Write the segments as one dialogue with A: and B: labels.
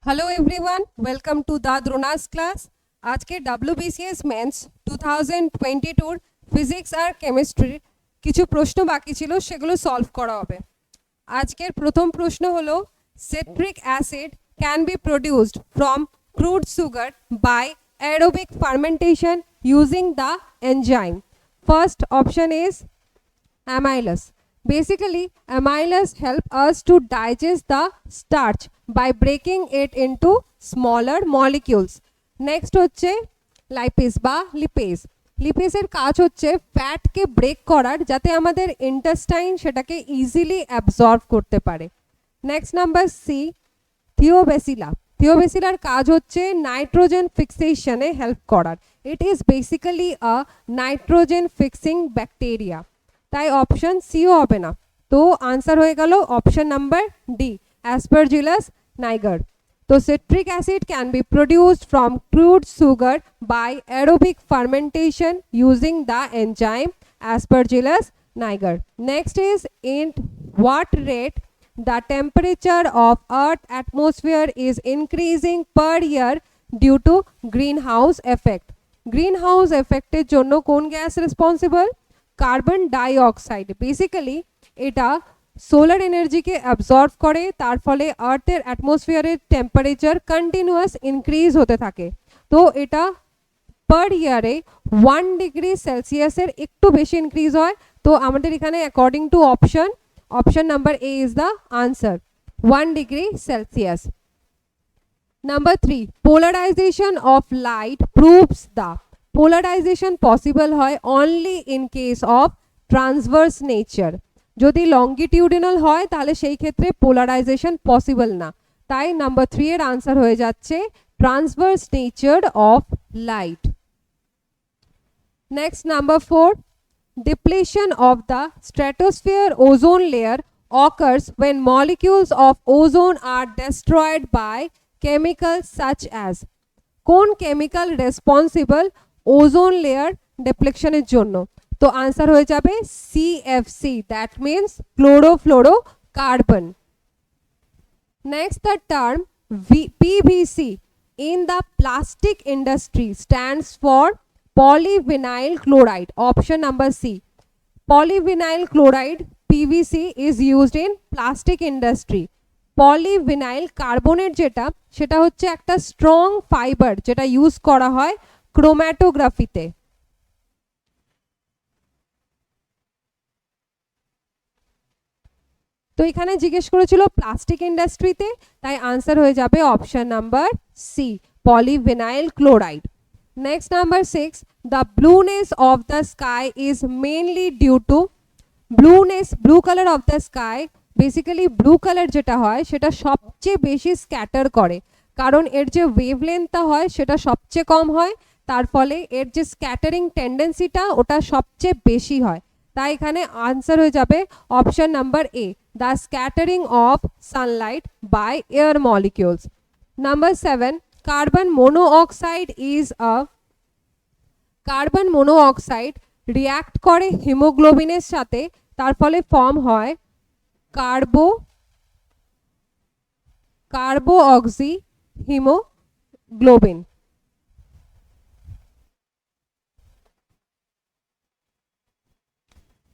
A: Hello everyone, welcome to the Drona's class. আজকে WBCS men's 2022 physics আর chemistry কিছু প্রশ্ন বাকি ছিল, সেগুলো সলভ করা হবে। আজকের প্রথম প্রশ্ন হলো citric acid can be produced from crude sugar by aerobic fermentation using the enzyme. First option is amylase. Basically, amylase help us to digest the starch by breaking it into smaller molecules. Next হচ্ছে lipase বা LePage. লিপেজের কাজ হচ্ছে ফ্যাটকে break করার, যাতে আমাদের intestine সেটাকে easily absorb করতে পারে। Next number C, Thiobacillus. থিওবেসিলার কাজ হচ্ছে নাইট্রোজেন ফিক্সেশনে হেল্প করার। It is basically a nitrogen fixing bacteria. তাই অপশন সিও হবে না, তো আনসার হয়ে গেল option number D, Aspergillus niger. তো citric acid can be produced from crude sugar by aerobic fermentation using the enzyme Aspergillus niger. Next is, in what rate the temperature of Earth atmosphere is increasing per year due to greenhouse effect? Greenhouse effect এর জন্য কোন gas responsible? Carbon die oxide. Basically এটা solar এনার্জিকে absorb করে, তার ফলে আর্থের অ্যাটমসফিয়ারের temperature continuous increase হতে থাকে। তো এটা পার ইয়ারে 1 ডিগ্রি সেলসিয়াসের একটু বেশি ইনক্রিজ হয়। তো আমাদের এখানে according to option number A is the answer, 1 degree Celsius. Number 3, polarisation of light proves the. Polarisation possible হয় only in case of transverse nature. যদি লঙ্গিটিউডিনাল হয় তাহলে সেই ক্ষেত্রে পোলারাইজেশন পসিবল না। তাই নাম্বার 3 এর আনসার হয়ে যাচ্ছে transverse nature of light. Next, number 4, depletion of the stratosphere ozone layer occurs when molecules of ozone are destroyed by chemicals such as. কোন কেমিক্যাল রেসপন্সিবল ওজোন লেয়ার ডিপ্লেকশনের জন্য? তো answer হয়ে যাবে CFC, that means chlorofluorocarbon. Next, the term PVC in the plastic industry stands for polyvinyl chloride. Option number C, polyvinyl chloride PVC is used in plastic industry. Polyvinyl carbonate যেটা, সেটা হচ্ছে একটা strong fibre যেটা use করা হয় ক্রোম্যাটোগ্রাফিতে। তো এখানে জিজ্ঞেস করেছিল প্লাস্টিক ইন্ডাস্ট্রিতে, তাই আনসার হয়ে যাবে option number C, polyvinyl chloride. Next number 6, the blueness of the sky is mainly due to. Blueness, blue colour of the sky, basically blue colour যেটা হয় সেটা সবচেয়ে বেশি স্ক্যাটার করে, কারণ এর যে ওয়েভলেন্থটা হয় সেটা সবচেয়ে কম হয়, তার ফলে এর যে স্ক্যাটারিং টেন্ডেন্সিটা ওটা সবচেয়ে বেশি হয়। তাই এখানে আনসার হয়ে যাবে option number A, the scattering of sunlight by air molecules. Number 7, carbon monoxide is a. Carbon monoxide react করে হিমোগ্লোবিনের সাথে, তার ফলে ফর্ম হয় কার্বো অক্সি হিমোগ্লোবিন।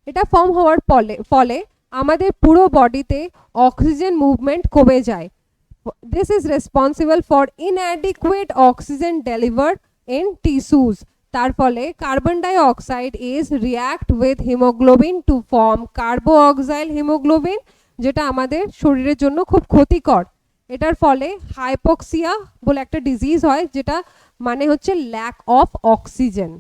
A: এটা ফর্ম হওয়ার ফলে আমাদের পুরো বডিতে অক্সিজেন মুভমেন্ট কমে যায়। This is responsible for inadequate oxygen delivered in tissues. তার ফলে carbon die oxide is react with haemoglobin to form carboxyl haemoglobin, যেটা আমাদের শরীরের জন্য খুব ক্ষতিকর। এটার ফলে হাইপোক্সিয়া বলে একটা ডিজিজ হয়, যেটা মানে হচ্ছে lack of oxygen.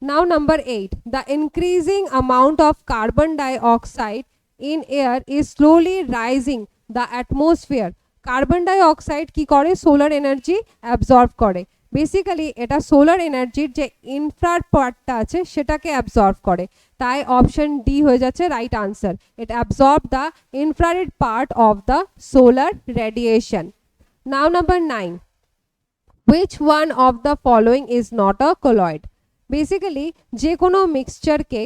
A: Now number 8, the increasing amount of carbon dioxide in air is slowly rising the atmosphere. Carbon die অক্সাইড কি করে? সোলার এনার্জি অ্যাবজর্ব করে। বেসিক্যালি এটা সোলার এনার্জির যে ইনফ্রার পার্টটা আছে সেটাকে অ্যাবজর্ব করে, তাই অপশন ডি হয়ে যাচ্ছে right answer. It absorb the infrared part of the solar radiation. Now number 9, which one of the following is not a colloid? Basically যে কোনো মিক্সচারকে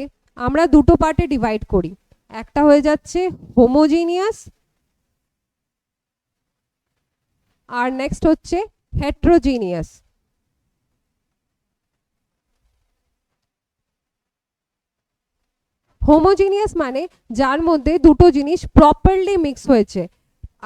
A: আমরা দুটো পার্টে ডিভাইড করি, একটা হয়ে যাচ্ছে হোমোজিনিয়াস আর নেক্সট হচ্ছে হেট্রোজিনিয়াস। হোমোজিনিয়াস মানে যার মধ্যে দুটো জিনিস প্রপারলি মিক্স হয়েছে,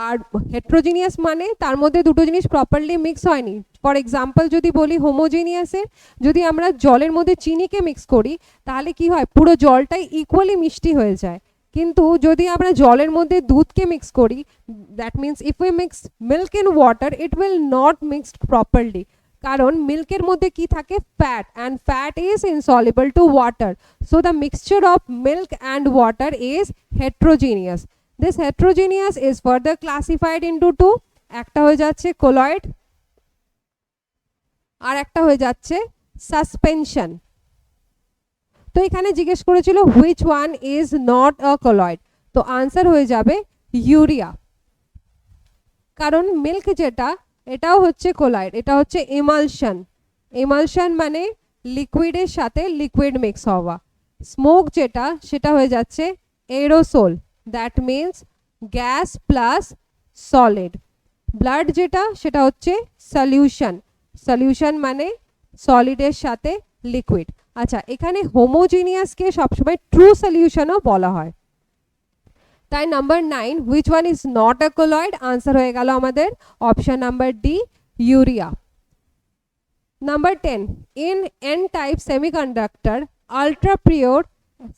A: আর হেট্রোজিনিয়াস মানে তার মধ্যে দুটো জিনিস প্রপারলি মিক্স হয়নি। ফর এক্সাম্পল যদি বলি হোমোজিনিয়াসের, যদি আমরা জলের মধ্যে চিনিকে মিক্স করি তাহলে কি হয়, পুরো জলটাই ইকুয়ালি মিষ্টি হয়ে যায়। কিন্তু যদি আমরা জলের মধ্যে দুধকে মিক্স করি, that means if we mix milk in water it will not mixed properly, কারণ মিল্কের মধ্যে কি থাকে, fat, and fat is insoluble to water, so the mixture of milk and water is heterogeneous. This heterogeneous is further classified into two, একটা হয়ে যাচ্ছে colloid আর একটা হয়ে যাচ্ছে suspension। তো এখানে জিজ্ঞেস করেছিল which one is not a colloid, তো আনসার হয়ে যাবে ইউরিয়া, কারণ মিল্ক যেটা এটাও হচ্ছে colloid, এটা হচ্ছে emulsion। emulsion মানে লিকুইডের সাথে লিকুইড মিক্স হওয়া। স্মোক যেটা সেটা হয়ে যাচ্ছে aerosol, that means gas plus solid. Blood যেটা সেটা হচ্ছে সলিউশন, সলিউশন মানে সলিডের সাথে লিকুইড। আচ্ছা, এখানে হোমোজিনিয়াসকে সবসময় ট্রু সলিউশনও বলা হয়। তাই number 9 which one is not a colloid, answer হয়ে গেল আমাদের option number D, urea. Number 10 in N type semiconductor ultra pure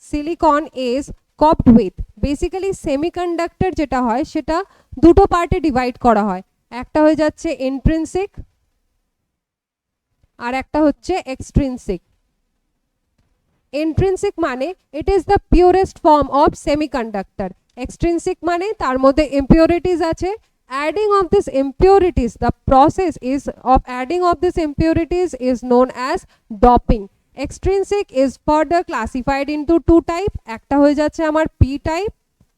A: silicon is coped with. Basically semiconductor যেটা হয় সেটা দুটো পার্টে ডিভাইড করা হয়, একটা হয়ে যাচ্ছে ইন্ট্রিনসিক আর একটা হচ্ছে এক্সট্রিনসিক। ইন্ট্রিনসিক মানে it is the purest form of semiconductor, extrinsic মানে তার মধ্যে ইম্পিউরিটিস আছে। Adding of this impurities, the process is of adding of this impurities is known as doping. Extrinsic is further classified into two type, একটা হয়ে যাচ্ছে আমার P type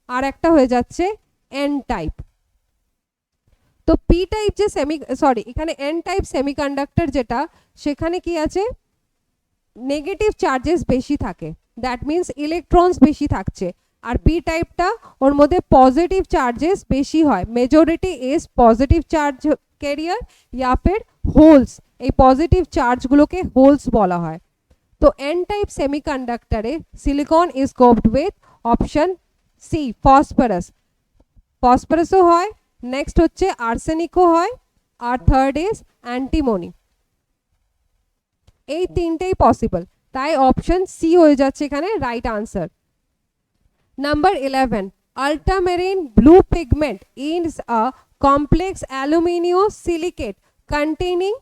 A: আর একটা হয়ে যাচ্ছে N type। তো P type যে এখানে N type সেমিকন্ডাক্টর যেটা, সেখানে কি আছে, নেগেটিভ চার্জেস বেশি থাকে, দ্যাট মিন্স ইলেকট্রনস বেশি থাকছে। আর পি টাইপটা ওর মধ্যে পজিটিভ চার্জেস বেশি হয়, majority is positive charge carrier ইয়া ফির হোলস, এই পজিটিভ চার্জগুলোকে হোলস বলা হয়। তো এন টাইপ সেমিকন্ডাক্টরে silicon is coped with option C phosphorus, ফসফরাসও হয়, নেক্সট হচ্ছে আর্সেনিকও হয়, আর থার্ড ইজ অ্যান্টিমনি। এই তিনটেই পসিবল, তাই অপশন সি হয়ে যাচ্ছে এখানে right answer. Number 11 ultramarine blue pigment is a complex aluminosilicate containing,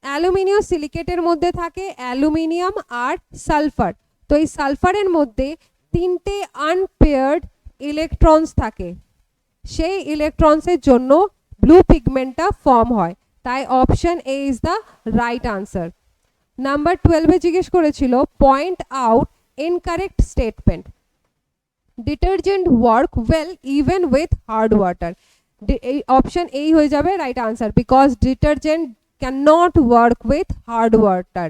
A: aluminium মধ্যে থাকে অ্যালুমিনিয়াম আর সালফার। তো এই সালফারের মধ্যে তিনটে আনপেয়ার্ড ইলেকট্রনস থাকে, সেই ইলেকট্রনসের জন্য ব্লু পিগমেন্টটা ফর্ম হয়, তাই option A is the right answer. Number 12 জিজ্ঞেস করেছিল point out incorrect statement. Detergent work well even with hard water, এই অপশন এই হয়ে যাবে right answer, because detergent can not work with hard water.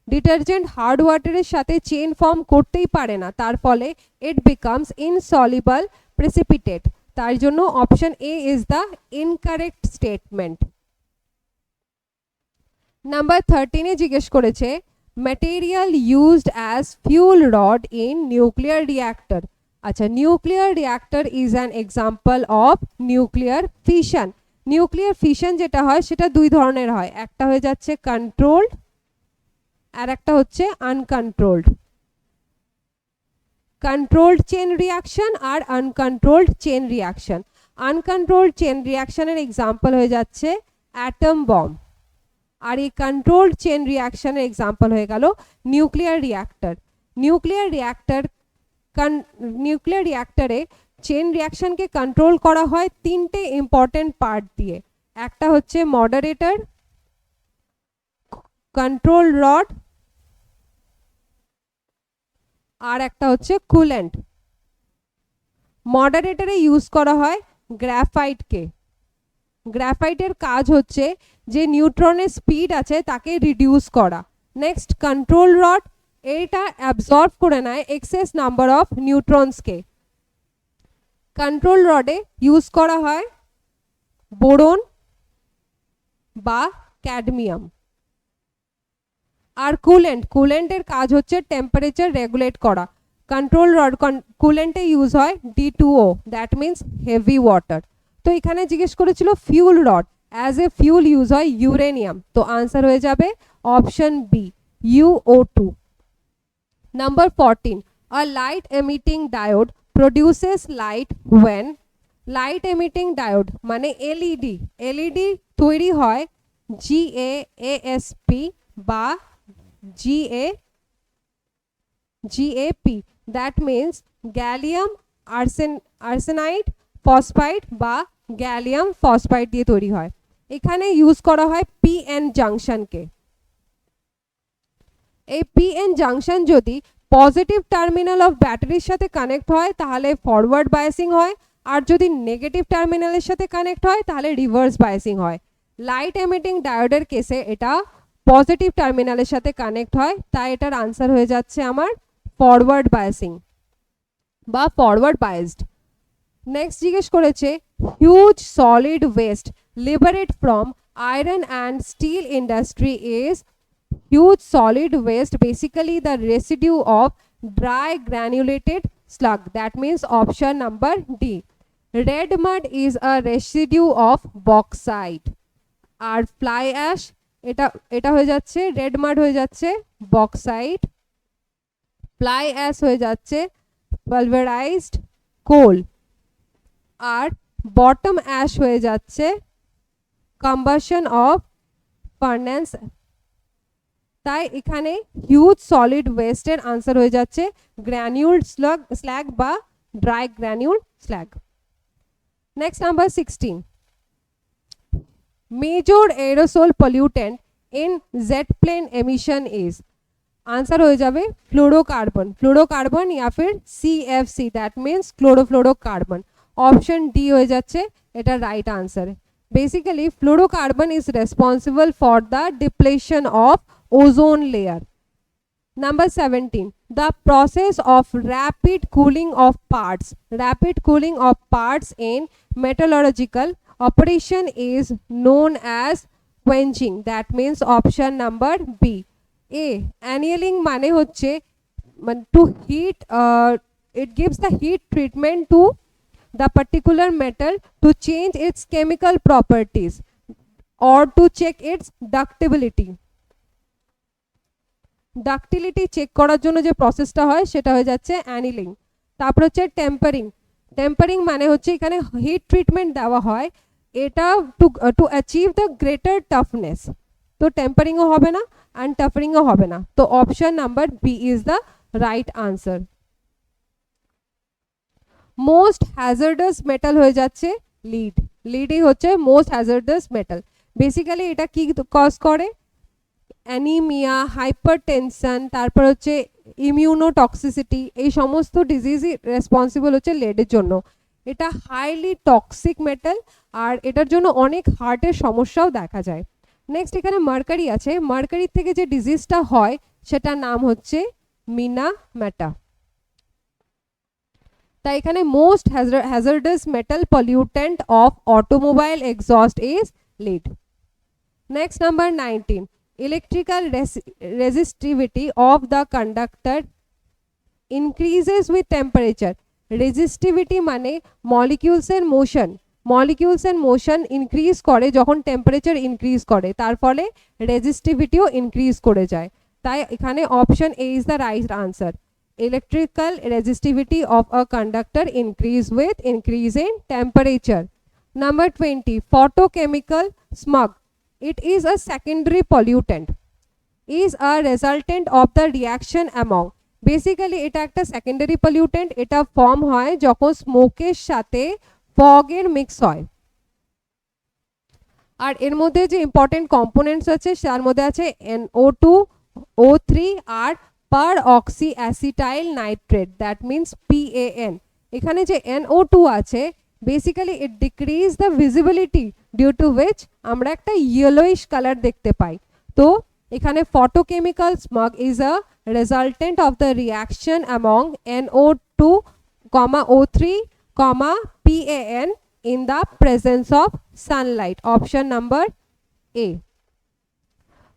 A: Detergent hard ওয়াটারের সাথে chain form করতেই পারে না, তার ফলে ইট বিকামস ইনসলিবল প্রেসিপিটেট, তার জন্য option A is the incorrect statement. Number 13 জিজ্ঞেস করেছে material used as fuel rod in nuclear reactor. আচ্ছা, nuclear reactor is an example of nuclear fission. Nuclear fission যেটা হয় সেটা দুই ধরনের হয়, একটা হয়ে যাচ্ছে কন্ট্রোলড আর একটা হচ্ছে আনকন্ট্রোলড। কন্ট্রোলড চেন রিঅ্যাকশন আর uncontrolled chain reaction. Uncontrolled chain রিঅ্যাকশনের এক্সাম্পল হয়ে যাচ্ছে অ্যাটম বম্ব, আর এই কন্ট্রোলড চেন রিঅ্যাকশনের এক্সাম্পল হয়ে গেল নিউক্লিয়ার রিঅ্যাক্টর। নিউক্লিয়ার রিঅ্যাক্টরে চেন রিঅ্যাকশনকে কন্ট্রোল করা হয় তিনটে ইম্পর্টেন্ট পার্ট দিয়ে, একটা হচ্ছে মডারেটর, কন্ট্রোল রড আর একটা হচ্ছে কুলেন্ট। মডারেটরে ইউজ করা হয় গ্রাফাইটকে। গ্রাফাইটের কাজ হচ্ছে যে নিউট্রনের স্পিড আছে তাকে রিডিউস করা। নেক্সট কন্ট্রোল রড, এটা অ্যাবজর্ব করে নেয় এক্সেস নাম্বার অফ নিউট্রনসকে। কন্ট্রোল রডে ইউজ করা হয় বোরন বা ক্যাডমিয়াম। আর কুলেন্টের কাজ হচ্ছে টেম্পারেচার রেগুলেট করা। কন্ট্রোল রড কুলেন্টে ইউজ হয় D2O, that means heavy water. তো এখানে জিজ্ঞেস করেছিল fuel rod, as a fuel use হয় ইউরেনিয়াম, তো আনসার হয়ে যাবে অপশন বি UO2। নাম্বার 14, a light emitting diode produces light when। Light emitting diode মানে এলইডি তৈরি হয় GaAsP বা GaP, that means gallium arsenide phosphide বা গ্যালিয়াম ফসফাইড দিয়ে তৈরি হয়। এখানে ইউজ করা হয় PN জাংশনকে। এই PN জাংশন যদি পজিটিভ টার্মিনাল অফ ব্যাটারির সাথে কানেক্ট হয় তাহলে ফরওয়ার্ড বায়াসিং হয়, আর যদি নেগেটিভ টার্মিনালের সাথে কানেক্ট হয় তাহলে রিভার্স বায়াসিং হয়। লাইট এমিটিং ডায়োডের কেসে এটা পজিটিভ টার্মিনালের সাথে কানেক্ট হয়, তাই এটার আনসার হয়ে যাচ্ছে আমার ফরওয়ার্ড বায়াসিং বা ফরওয়ার্ড বায়াসড। নেক্সট জিজ্ঞেস করেছে huge solid waste liberate from iron and still industry is. Huge solid waste, basically the residue of dry granulated slug, that means option number D. Red mud is a residue of bauxite. আর fly ash এটা হয়ে যাচ্ছে red mud হয়ে যাচ্ছে bauxite, fly ash হয়ে যাচ্ছে pulverized coal, আর bottom ash হয়ে যাচ্ছে combustion of furnace। তাই এখানে হিউজ সলিড ওয়েস্টের আনসার হয়ে যাচ্ছে গ্র্যানিউলড স্ল্যাগ বা dry granule slag. Next number 16, major aerosol pollutant in jet plane emission is. Answer হয়ে যাবে ফ্লোরোকার্বন या फिर CFC, that means chlorofluorocarbon. Option D হয়ে যাচ্ছে এটা right answer. Basically fluorocarbon is responsible for the depletion of ozone layer. Number 17, the process of rapid cooling of parts in metallurgical operation is known as quenching, that means option number B. A, annealing মানে হচ্ছে to heat, it gives the heat treatment to the particular metal to change its chemical properties or to check its ductility check করার জন্য যে প্রসেসটা হয় সেটা হয়ে যাচ্ছে অ্যানিলিং। তারপর হচ্ছে টেম্পারিং মানে হচ্ছে এখানে হিট ট্রিটমেন্ট দেওয়া হয় এটা to achieve the greater toughness, তো টেম্পারিংও হবে না অ্যান্ড টাফারিংও হবে না, তো option number B is the right answer. Most hazardous metal হয়ে যাচ্ছে লিডই হচ্ছে মোস্ট হ্যাজার্ডাস মেটাল। বেসিক্যালি এটা কি কজ করে, অ্যানিমিয়া, হাইপারটেনশন, তারপর হচ্ছে ইমিউনোটক্সিসিটি, এই সমস্ত ডিজিজই রেসপন্সিবল হচ্ছে লেডের জন্য। এটা হাইলি টক্সিক মেটাল আর এটার জন্য অনেক হার্টের সমস্যাও দেখা যায়। নেক্সট এখানে মার্কারি আছে, মার্কারির থেকে যে ডিজিজটা হয় সেটার নাম হচ্ছে মিনামেটা। তাই এখানে most hazardous metal pollutant of automobile exhaust is lead. Next number 19, electrical resistivity of the conductor increases with temperature. Resistivity মানে molecules এর motion increase করে যখন temperature increase করে, তার ফলে resistivity ও increase করে যায়। তাই এখানে option A is the right answer. Electrical resistivity of a conductor increase with increase in temperature. Number 20, photochemical smog. It is a secondary pollutant, is a resultant of the reaction among. Basically এটা একটা secondary pollutant, এটা form হয় যখন স্মোকের সাথে ফগের mix হয়। আর এর মধ্যে যে ইম্পর্টেন্ট কম্পোনেন্টস আছে তার মধ্যে আছে NO2, O3 আর peroxyacetyl nitrate, that means PAN। এখানে যে NO2 আছে basically it decrease the visibility due to which আমরা একটা ইয়েলোইশ কালার দেখতে পাই। তো এখানে photochemical smog is a resultant of the reaction among NO2, O3, PAN in the presence of sunlight. Option number A.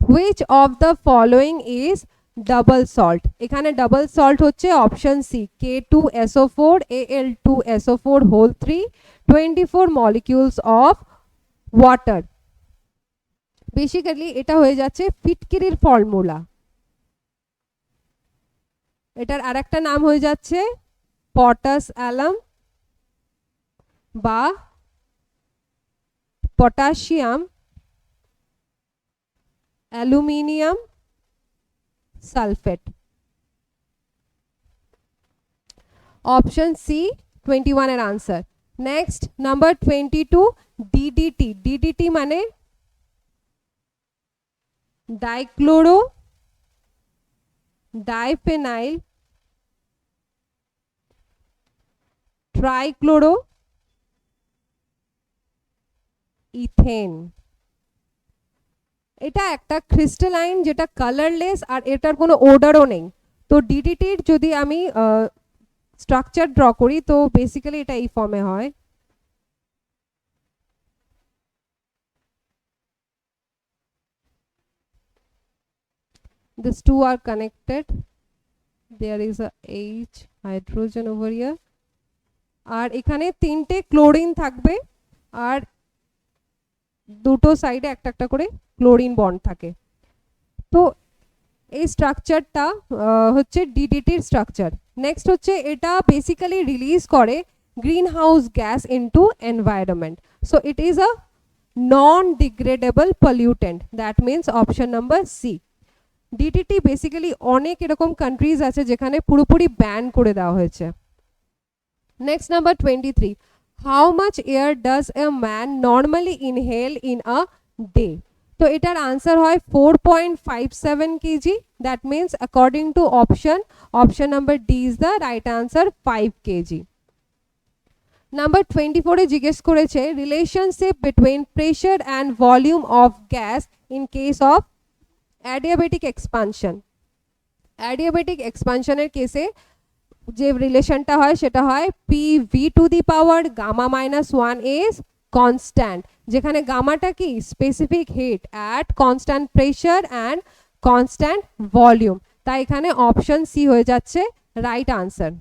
A: Which of the following is double salt? এখানে double salt হচ্ছে অপশন C K2SO4 Al2SO4 whole 3 24 molecules of water. Basically এটা হয়ে যাচ্ছে ফিটকিরির formula. এটার আরেকটা নাম হয়ে যাচ্ছে পটাস অ্যালাম বা potassium aluminium sulphate. Option C 21 এর আনসার। Next number 22 DDT। DDT মানে ডাইক্লোরো ডাইফেনাইল ট্রাইক্লোরো ইথেন। এটা একটা ক্রিস্টালাইন যেটা কালারলেস আর এটার কোনো ওডারও নেই। তো ডিডিটির যদি আমি স্ট্রাকচার ড্র করি তো বেসিক্যালি এটা এই ফর্মে হয়। These two are connected. There is a H hydrogen over here. আর এখানে তিনটে ক্লোরিন থাকবে আর দুটো সাইডে একটা একটা করে ক্লোরিন বন্ড থাকে। তো এই স্ট্রাকচারটা হচ্ছে ডিডিটির স্ট্রাকচার। নেক্সট হচ্ছে এটা বেসিক্যালি রিলিজ করে greenhouse gas into environment. So it is a non degradable pollutant, that means option number C. DDT basically অনেক এরকম কান্ট্রিজ আছে যেখানে পুরোপুরি ব্যান করে দেওয়া হয়েছে। Next number 23, how much air does a man normally inhale in a day? তো এটার আনসার হয় 4.57 kg, that means according to option number D is the right answer 5 kg। Number 24 এ জিজ্ঞেস করেছে relationship between pressure and volume of gas in case of adiabatic expansion. Adiabatic এক্সপানশনের কেসে যে রিলেশনটা হয় সেটা হয় PV to the power gamma minus 1 is constant, যেখানে গামাটা কি specific hit at constant pressure and constant volume. তাই এখানে অপশন সি হয়ে যাচ্ছে রাইট আনসার।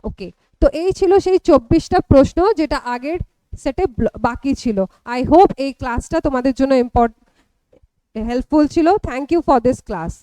A: ওকে, তো এই ছিল সেই 24টা প্রশ্ন যেটা আগের সেটে বাকি ছিল। আই হোপ এই ক্লাসটা তোমাদের জন্য হেল্পফুল ছিল। Thank you for this class.